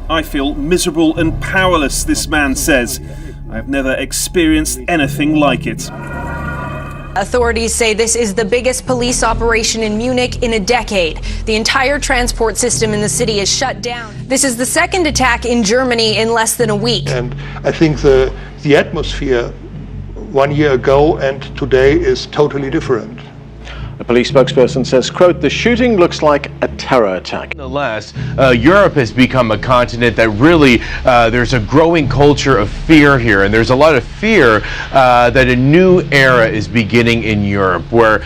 I feel miserable and powerless, this man says. I have never experienced anything like it. Authorities say this is the biggest police operation in Munich in a decade. The entire transport system in the city is shut down. This is the second attack in Germany in less than a week. And I think the atmosphere 1 year ago and today is totally different. A police spokesperson says, quote, "The shooting looks like a terror attack." Nonetheless, Europe has become a continent that really, there's a growing culture of fear here, and there's a lot of fear that a new era is beginning in Europe, where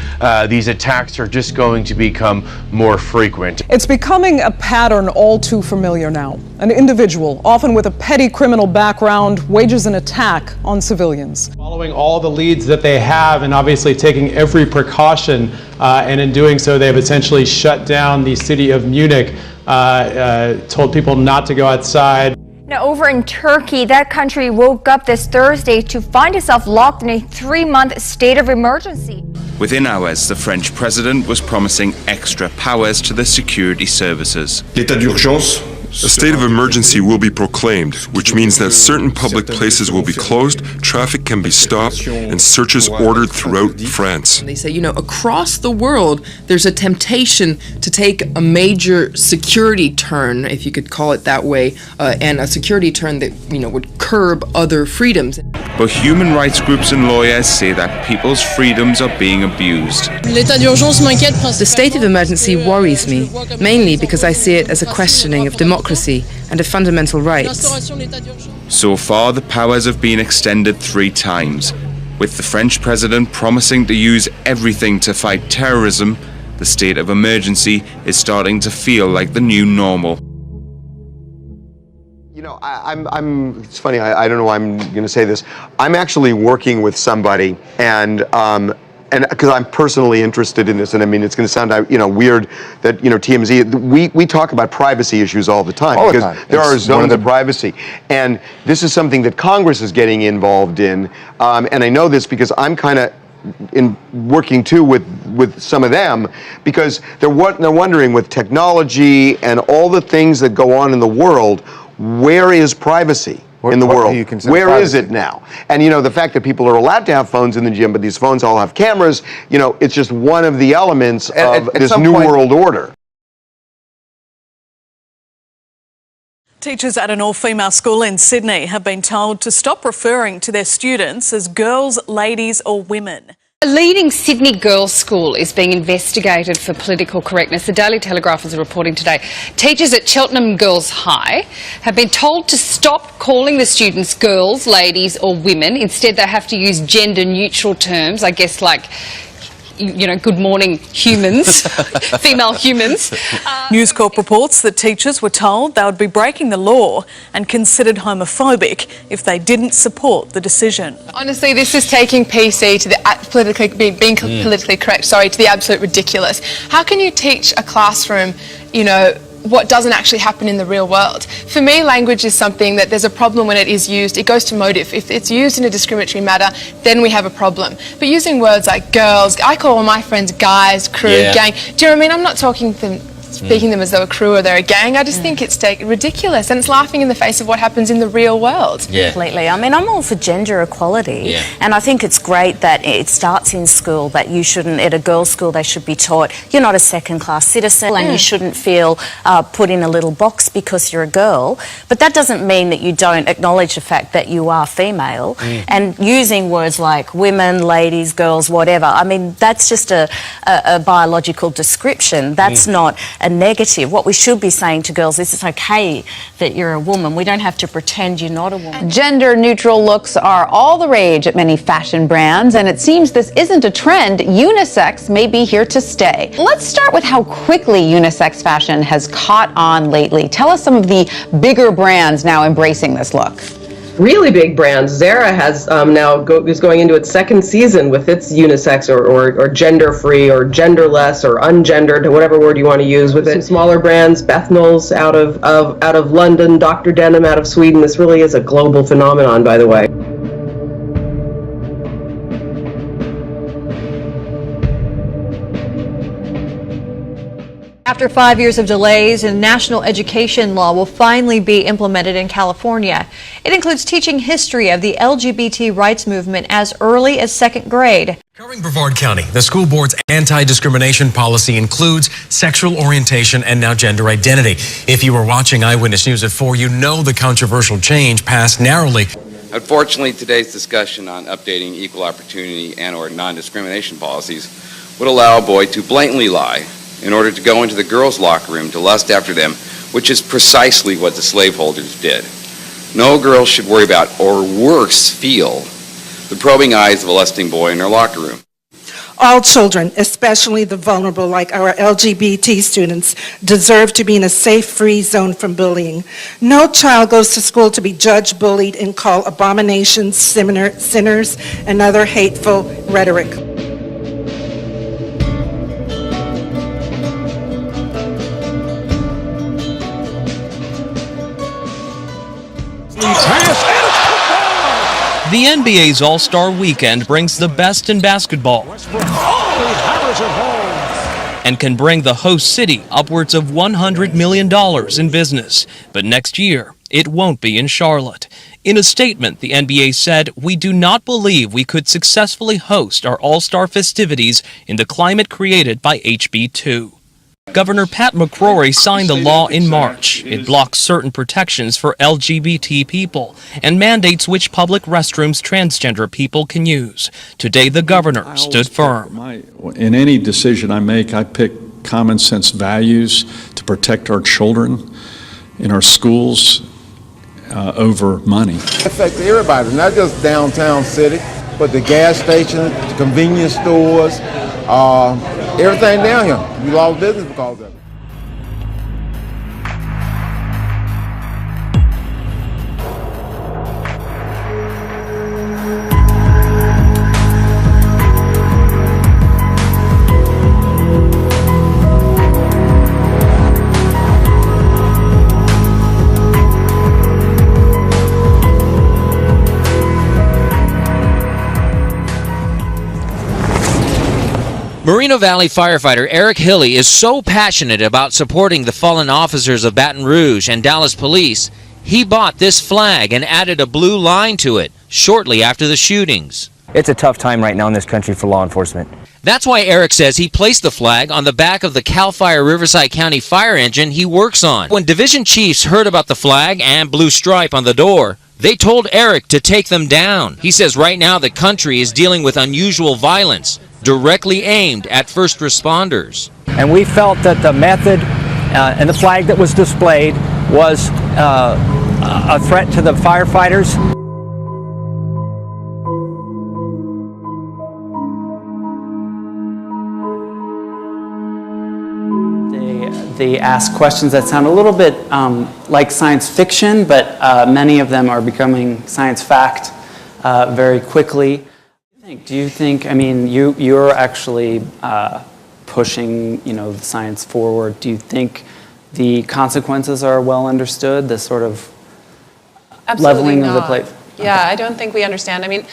these attacks are just going to become more frequent. It's becoming a pattern all too familiar now. An individual, often with a petty criminal background, wages an attack on civilians. Following all the leads that they have and obviously taking every precaution, and in doing so they've essentially shut down the city of Munich, told people not to go outside. Now, over in Turkey, that country woke up this Thursday to find itself locked in a 3-month state of emergency. Within hours, the French president was promising extra powers to the security services. L'état d'urgence. A state of emergency will be proclaimed, which means that certain public places will be closed, traffic can be stopped, and searches ordered throughout France. They say, across the world, there's a temptation to take a major security turn, if you could call it that way, and a security turn that, would curb other freedoms. But human rights groups and lawyers say that people's freedoms are being abused. The state of emergency worries me, mainly because I see it as a questioning of democracy and of fundamental rights. So far, the powers have been extended 3 times, with the French president promising to use everything to fight terrorism. The state of emergency is starting to feel like the new normal. It's funny, I don't know why I'm going to say this. I'm actually working with somebody, and because I'm personally interested in this, and I mean, it's going to sound, weird that, TMZ, we talk about privacy issues all the time, because there are zones of privacy. And this is something that Congress is getting involved in. And I know this because I'm kind of working too with some of them, because they're wondering, with technology and all the things that go on in the world, where is privacy in the world? Where is it now? And the fact that people are allowed to have phones in the gym, but these phones all have cameras, it's just one of the elements of this new world order. Teachers at an all-female school in Sydney have been told to stop referring to their students as girls, ladies or women. A leading Sydney girls' school is being investigated for political correctness. The Daily Telegraph is reporting today. Teachers at Cheltenham Girls High have been told to stop calling the students girls, ladies or women. Instead, they have to use gender-neutral terms, I guess, like, good morning humans, female humans. News Corp reports that teachers were told they would be breaking the law and considered homophobic if they didn't support the decision. Honestly, this is taking PC to the being politically correct, to the absolute ridiculous. How can you teach a classroom, what doesn't actually happen in the real world? For me, language is something that there's a problem when it is used. It goes to motive. If it's used in a discriminatory manner, then we have a problem. But using words like girls, I call all my friends guys, crew, gang. Do you know what I mean? I'm not speaking them as though a crew or they're a gang. I just think it's ridiculous, and it's laughing in the face of what happens in the real world. Yeah. Completely. I mean, I'm all for gender equality, and I think it's great that it starts in school, that you shouldn't, at a girls' school, they should be taught you're not a second-class citizen and you shouldn't feel put in a little box because you're a girl. But that doesn't mean that you don't acknowledge the fact that you are female, and using words like women, ladies, girls, whatever, I mean, that's just a biological description. That's not a negative. What we should be saying to girls is it's okay that you're a woman. We don't have to pretend you're not a woman. Gender-neutral looks are all the rage at many fashion brands, and it seems this isn't a trend. Unisex may be here to stay. Let's start with how quickly unisex fashion has caught on lately. Tell us some of the bigger brands now embracing this look. Really big brands. Zara has is going into its 2nd season with its unisex or gender-free or genderless or ungendered, whatever word you want to use with it. Some smaller brands, Bethnals out of London, Dr. Denim out of Sweden. This really is a global phenomenon, by the way. After 5 years of delays, a national education law will finally be implemented in California. It includes teaching history of the LGBT rights movement as early as 2nd grade. Covering Brevard County, the school board's anti-discrimination policy includes sexual orientation and now gender identity. If you were watching Eyewitness News at 4, you know the controversial change passed narrowly. Unfortunately, today's discussion on updating equal opportunity and/or non-discrimination policies would allow a boy to blatantly lie in order to go into the girls' locker room to lust after them, which is precisely what the slaveholders did. No girl should worry about, or worse, feel the probing eyes of a lusting boy in her locker room. All children, especially the vulnerable like our LGBT students, deserve to be in a safe, free zone from bullying. No child goes to school to be judged, bullied, and called abominations, sinners, and other hateful rhetoric. The NBA's All-Star Weekend brings the best in basketball and can bring the host city upwards of $100 million in business. But next year, it won't be in Charlotte. In a statement, the NBA said, "We do not believe we could successfully host our All-Star festivities in the climate created by HB2. Governor Pat McCrory signed the law in March. It blocks certain protections for LGBT people and mandates which public restrooms transgender people can use. Today, the governor stood firm. In any decision I make, I pick common sense values to protect our children in our schools over money. It affects everybody, not just downtown city, but the gas station, the convenience stores, everything down here. We lost business because of it. Moreno Valley firefighter Eric Hilley is so passionate about supporting the fallen officers of Baton Rouge and Dallas police, he bought this flag and added a blue line to it shortly after the shootings. It's a tough time right now in this country for law enforcement. That's why Eric says he placed the flag on the back of the CAL FIRE Riverside County fire engine he works on. When division chiefs heard about the flag and blue stripe on the door, they told Eric to take them down. He says right now the country is dealing with unusual violence directly aimed at first responders. And we felt that the method and the flag that was displayed was a threat to the firefighters. They ask questions that sound a little bit like science fiction, but many of them are becoming science fact very quickly. Do you think, I mean, you're actually pushing, the science forward. Do you think the consequences are well understood, the sort of leveling of the plate? Yeah, I don't think we understand. I mean,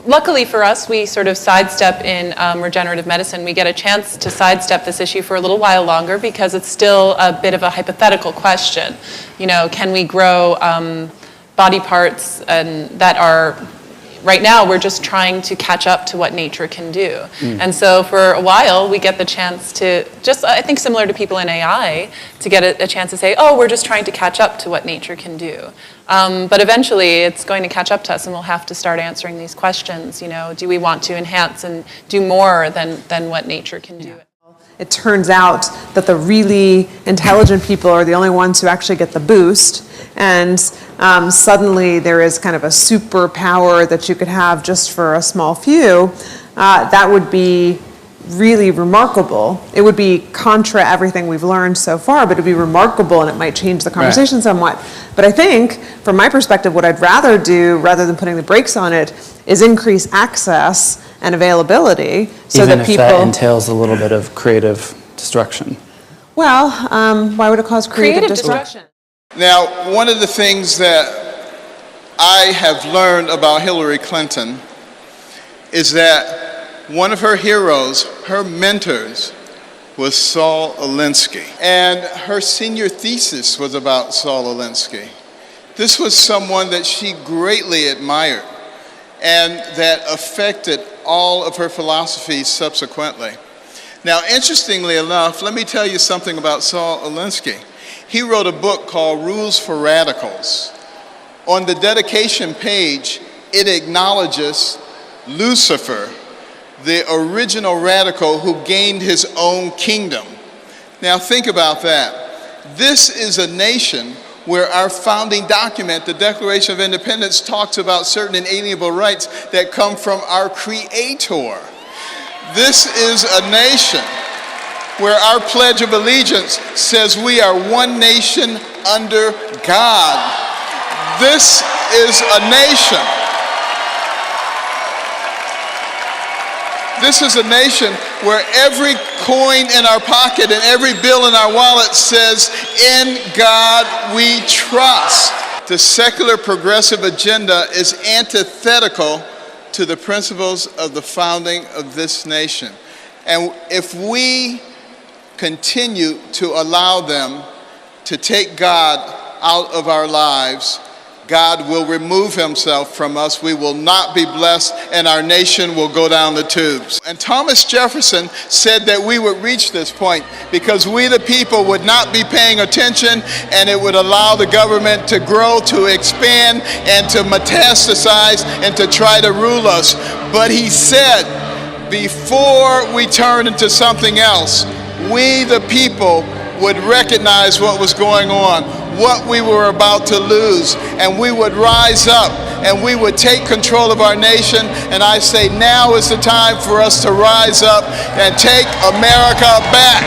luckily for us, we sort of sidestep in regenerative medicine. We get a chance to sidestep this issue for a little while longer because it's still a bit of a hypothetical question. Can we grow body parts that are... Right now, we're just trying to catch up to what nature can do. And so for a while, we get the chance to I think similar to people in AI, to get a chance to say, oh, we're just trying to catch up to what nature can do. But eventually, it's going to catch up to us, and we'll have to start answering these questions. Do we want to enhance and do more than what nature can do? It turns out that the really intelligent people are the only ones who actually get the boost. And suddenly there is kind of a superpower that you could have just for a small few. That would be really remarkable. It would be contra everything we've learned so far, but it would be remarkable and it might change the conversation somewhat. But I think, from my perspective, what I'd rather do, rather than putting the brakes on it, is increase access and availability so Even that if that entails a little bit of creative destruction. Well, why would it cause creative destruction? Now, one of the things that I have learned about Hillary Clinton is that one of her heroes, her mentors, was Saul Alinsky. And her senior thesis was about Saul Alinsky. This was someone that she greatly admired and that affected all of her philosophies subsequently. Now, interestingly enough, let me tell you something about Saul Alinsky. He wrote a book called Rules for Radicals. On the dedication page, it acknowledges Lucifer, the original radical who gained his own kingdom. Now think about that. This is a nation where our founding document, the Declaration of Independence, talks about certain inalienable rights that come from our Creator. This is a nation where our Pledge of Allegiance says we are one nation under God. This is a nation. This is a nation where every coin in our pocket and every bill in our wallet says, "In God we trust." The secular progressive agenda is antithetical to the principles of the founding of this nation. And if we continue to allow them to take God out of our lives, God will remove himself from us. We will not be blessed, and our nation will go down the tubes. And Thomas Jefferson said that we would reach this point because we the people would not be paying attention, and it would allow the government to grow, to expand, and to metastasize, and to try to rule us. But he said, before we turn into something else, we the people would recognize what was going on, what we were about to lose, and we would rise up and we would take control of our nation. And I say now is the time for us to rise up and take America back.